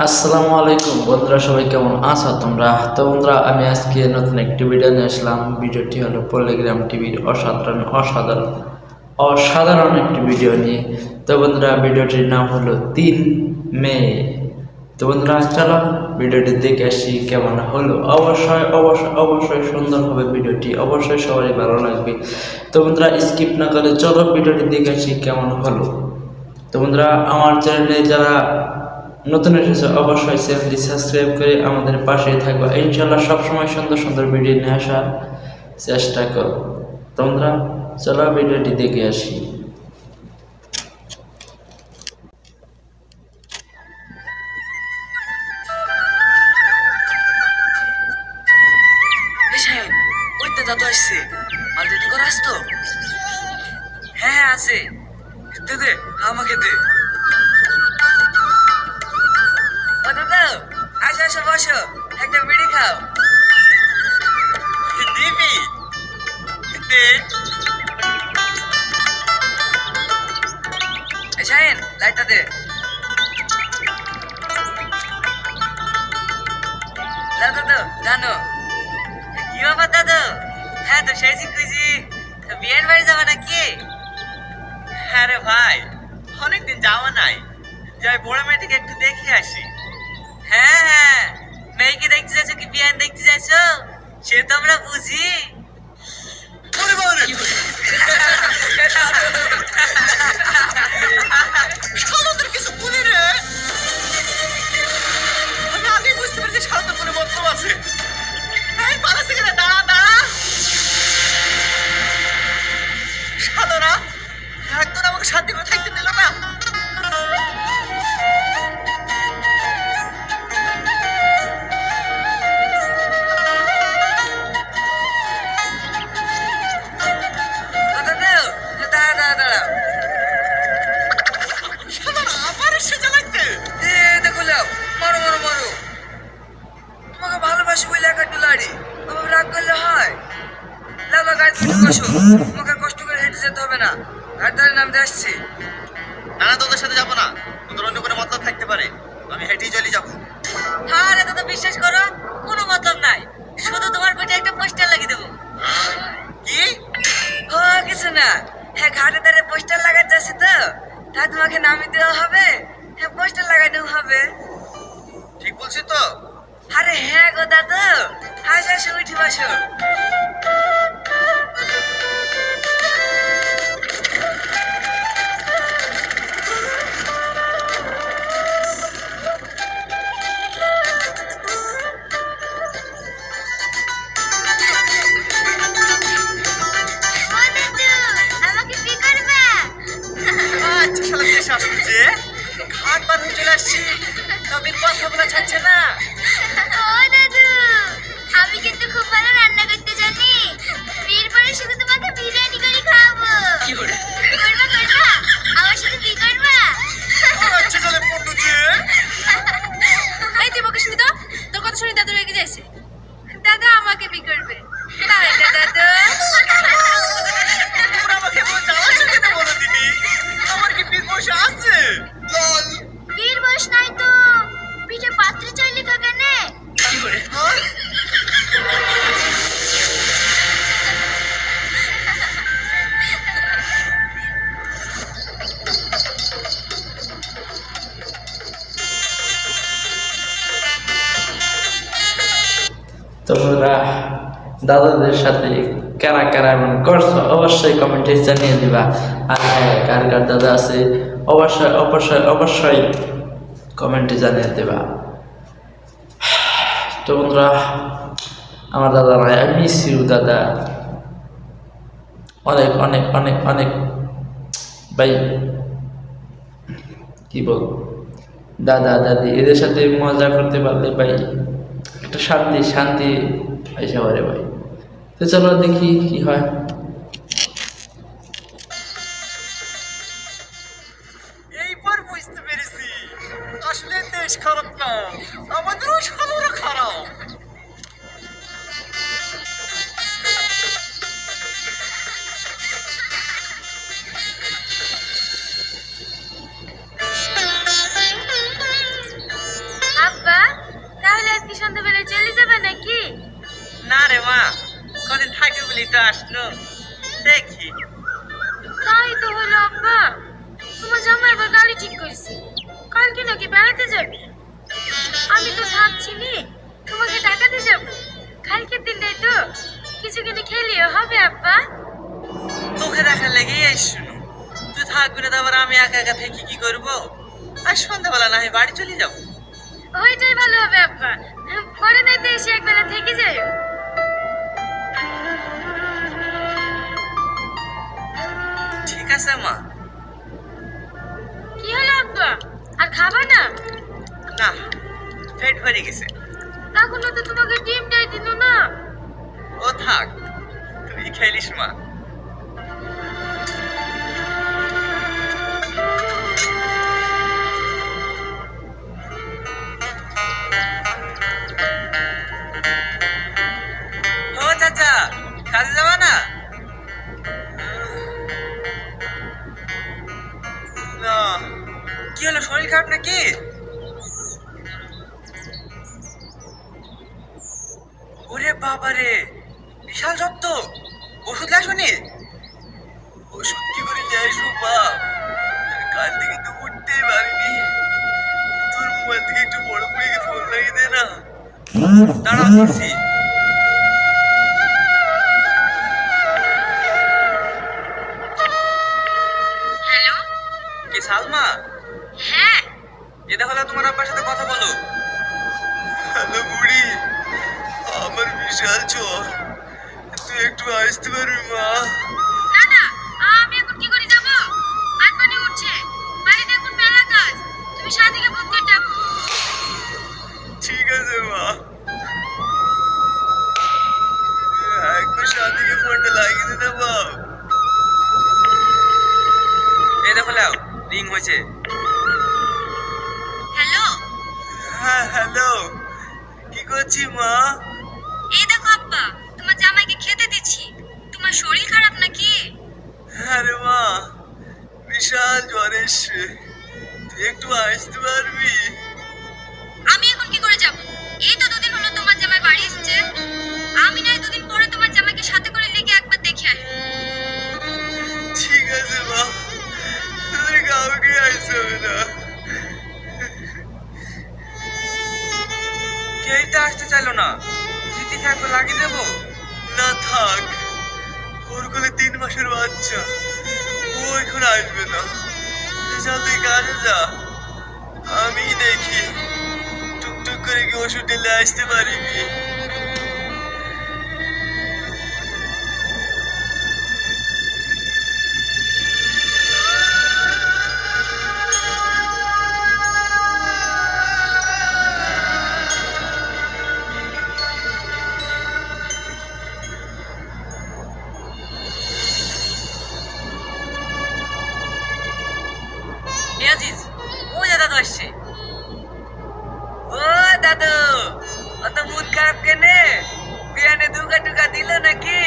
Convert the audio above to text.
আসসালামু আলাইকুম বন্ধুরা, সবাই কেমন আছো তোমরা? তো বন্ধুরা, আমি আজকে নতুন একটি ভিডিও নিয়ে আসলাম। ভিডিওটি হলো পলিগ্রাম টিভির অসাধারণ অসাধারণ অসাধারণ একটি ভিডিও নিয়ে। তো বন্ধুরা, ভিডিওটির নাম হলো 3 মে। তো বন্ধুরা, চলো ভিডিওটি দেখে আসি কেমন হলো। অবশ্যই অবশ্যই অবশ্যই সুন্দর হবে ভিডিওটি, অবশ্যই সবারই ভালো লাগবে। তো বন্ধুরা, স্কিপ না করে চলো ভিডিওটি দেখে আসি কেমন হলো। তো বন্ধুরা, আমার চ্যানেলে যারা নতুন এসেছে অবশ্যই চ্যানেলটি সাবস্ক্রাইব করে আমাদের পাশেই থাকবে। ইনশাল্লাহ সবসময় সুন্দর সুন্দর ভিডিও নিয়ে আসার চেষ্টা করো। তোমরা চলো ভিডিওটি দেখে আসি। ওই তো দাদু আসছে। মাল রেডি করে আসতো। হ্যাঁ হ্যাঁ আছে। দে দে, আমাকে দে। ও দাদা, আসো আসো বসো, একটা বিড়ি খাও। দিবি? দে। শাহিন, লাইটটা দে। দাদু দাদু জানো কি ব্যাপার দাদু? হ্যাঁ তো সেই খুঁজি, বিয়ের বাড়ি যাবে নাকি? হ্যাঁ রে ভাই, অনেকদিন যাওয়া নাই, যাই বড় মেয়েটিকে একটু দেখে আসি। হ্যাঁ হ্যাঁ, মেয়েকে দেখতে যাচ্ছ কি বিয়ান দেখতে যাচ্ছ সে তো আমরা বুঝি। শালাদের কিছু বলি রে, আমি আগে বুঝতে পেরেছি শালাদের মনে মতলব আছে। এই পালাচ্ছে কেন? দাঁড়া দাঁড়া। শালারা একদম আমাকে শান্তি করে থাকতে দিল না। কষ্ট করে হেঁটে যেতে হবে না, ঘাট ধারে নামতে আসছি। না না, তোদের সাথে যাবো না, তোদের অন্য কোনো মতলব থাকতে পারে, আমি হেঁটেই চলে যাবো। হ্যাঁ রে দাদা, বিশ্বাস করো কোনো মতলব নাই, শুধু তোমার পেটে একটা পোস্টার লাগিয়ে দেবো। কি? ও কিছু না, হ্যাঁ ঘাটে ধারে পোস্টার লাগাতে যাচ্ছি তো, তাই তোমাকে নামিয়ে দেওয়া হবে, হ্যাঁ পোস্টার লাগানো হবে। ঠিক বলছি তো? আরে হ্যাঁ গো দাদু, হাসি হাসি উঠে বসো। ঘাট পার হয়ে চলে আসছি, তবে কথা বলা যাচ্ছে না। ও দাদু, আমি কিন্তু খুব ভালো রান্না করতে জানি। বিয়ের পরে শুধু তোমাকে বিরিয়ানি করে খাওয়াবো। করবা করবা, আমার সাথে বিয়ে করবা? আচ্ছা চলে পড়লো যে। এই তুই বকে শুনি তো, তোর কথা শুনি দাদু রেগে যাইছে। দাদা আমাকে বিয়ে করবে, তাই না দাদু? তোমরা আমাকে বলতে আমার চোখে বলে দিবি, আমার কি বীর বসে আছে? লল। বিয়ের বয়স নাই তো পিঠে পাত্রে চাইলে কেনে? কি করে? হ্যাঁ? তোমরা দাদাদের সাথে কারা কারা এমন করছো অবশ্যই কমেন্টে জানিয়ে দিবা। আর হ্যাঁ, কার কার দাদা আছে অবশ্যই অবশ্যই অবশ্যই কমেন্টে জানিয়ে দেবা। তো বন্ধুরা, আমার দাদা নাই, আই মিস ইউ দাদা, অনেক অনেক অনেক অনেক ভাই, কি বলবো, দাদা দাদি এদের সাথে মজা করতে পারলে ভাই একটা শান্তি শান্তি এসে পারে ভাই। তো চলো দেখি কি হয়। এইবার বুঝতে পেরেছি আসলে দেশ খারাপ না, আমাদেরও শালারা খারাপ। একটু আসলো দেখি। তাই তো হলো আব্বা, তোমার জামাই আবার গাড়ি ঠিক করেছে, কালকে নাকি বেড়াতে যাবে। আমি তো ভাবছিনি তোমাকে টাকাতে যাব, কালকের দিনটাই তো কিছু কিনে খেলিও হবে আব্বা। তোকে দেখার লেগেই এই শুনো, তুই থাকবি না তো আবার আমি একা একা থেকে কি করবো? আর সন্ধ্যাবেলা না হয় বাড়ি চলে যাবো। ওইটাই ভালো হবে আব্বা, পরে দাইতে এসে একবেলা থেকে যাই। ঠিক আছে মা। কি হলো আব্বা, আর খাবা না? না, পেট ভরে গেছে। এখনো তো তোমাকে ডিমটাই দিল না। ও থাক, তুই খেলিস মা। ও চাচা, কাজে যাবা না? না, কি হলো, শরীর খারাপ নাকি? ওরে বাবারে, বিশাল যত্ন। ওষুধ আসনি? ওষুধ কি করে নিয়ে আসবো বাপ? কাল থেকে তো উঠতেই পারিনি। তোর মোবাইল থেকে একটু বড় করে ফোন লাগিয়ে দে না। দাঁড়াও দিচ্ছি। হ্যালো, কি সালমা? হ্যাঁ এটা হলো তোমার আব্বার সাথে কথা বলো। হ্যালো বুড়ি, আমার বিশাল জ্বর, তুই একটু আসতে পারবি মা? না না, আমি এখন কি করে যাব? আটপানি উঠছে, বাড়িতে এখন মেলা কাজ, তুমি সাথীকে ফোন করে ডাকো। ঠিক আছে মা। একবার সাথীকে ফোনটা লাগিয়ে দে না বাপ। এই দেখো লাও, রিং হয়েছে। হ্যালো, হ্যাঁ হ্যালো, কি করছি মা? এই দেখো আব্বা, তোমার জামাইকে খেতে দিচ্ছি। তোমার শরীর খারাপ নাকি? আরে মা, বিশাল জ্বর এসছে, তুই একটু আসতে পারবি? আমি এখন কি করে যাব? এই তো দুদিন হলো তোমার জামাই বাড়ি এসেছে। আমি নয় দুদিন পরে তোমার জামাইকে সাথে করে লেগে একবার দেখে আসবো। ঠিক আছে মা, তুই কাউকে আসতে হবে না। কেই তো আসতে চাইলো না, রীতিকে একবার লাগিয়ে দেবো? না থাক, ওর কোলে 3 মাসের বাচ্চা, ও এখন আসবে না। যা তুই কাজে যা, আমি দেখি টুকটুক করে কি ওষুধ ঢেলে আসতে পারিবি। আজিজ, ও দাদু আসছে। ও দাদু, অত মুড খারাপ কেনে? বিয়ানে দুগা টুকা দিল নাকি?